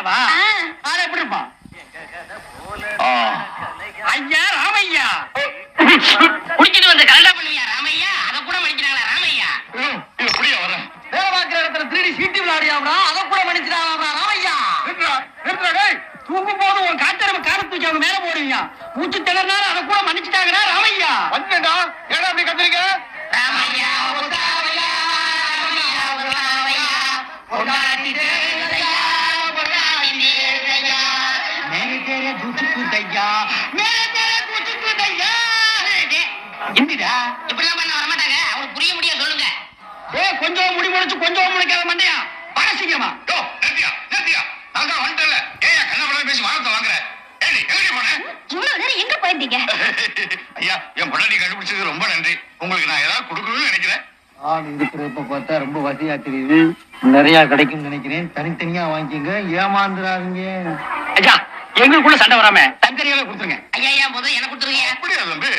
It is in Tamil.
ராமையாவா? அது எப்படி இருப்பான்? ஐயா ராமையா குடிச்சிட்டு வந்த கலண்டா பண்ணுவியா ராமையா? அத கூட மன்னிக்கிறாங்களா ராமையா? எப்படியா வர வேலை பார்க்கிற இடத்துல 3D சீட்டு விளையாடியாவா? அத கூட மன்னிச்சிட்டாங்களா ராமையா? தூக்கும் போது உன் காத்தரம கார தூக்கி அவங்க மேல போடுவீங்க. மூச்சு திணறனால அத கூட மன்னிச்சிட்டாங்கடா ராமையா. வந்தேன்டா. ஏடா அப்படி கத்துறீங்க? ராமையா உதாவையா ராமையா உதாவையா உதாட்டி தேவையா உதாட்டி தேவையா மேலே தேரே குச்சுக்கு தையா மேலே தேரே குச்சுக்கு தையா. இந்திடா இப்படிலாம் பண்ண வர மாட்டாங்க. அவங்களுக்கு புரிய முடியாது சொல்லுங்க. கொஞ்சம் முடி முடிச்சு கொஞ்சம் முடிக்காத மண்டையா பாசிக்கமா. நிறுத்தியா நான் தான் வந்துட்டல. ஏயா கண்ணபுரம் பேசி வாரத்தை வாங்குற? ஏடி எங்க போன? இவ்வளவு நேரம் எங்க போயிருந்தீங்க? ஐயா என் பொண்டாட்டி கண்டுபிடிச்சது ரொம்ப நன்றி. உங்களுக்கு நான் ஏதாவது கொடுக்கணும்னு நினைக்கிறேன். ஆள் இருக்கிறப்ப பார்த்தா ரொம்ப வசதியா தெரியுது. நிறைய கிடைக்கும் நினைக்கிறேன். தனித்தனியா வாங்கிக்கங்க, ஏமாந்துடாதீங்க. ஐயா எங்களுக்குள்ள சண்டை வராம தங்கறியாவே கொடுத்துருங்க. ஐயா முதல்ல எனக்கு கொடுத்துருங்க. அப்படியா தம்பி?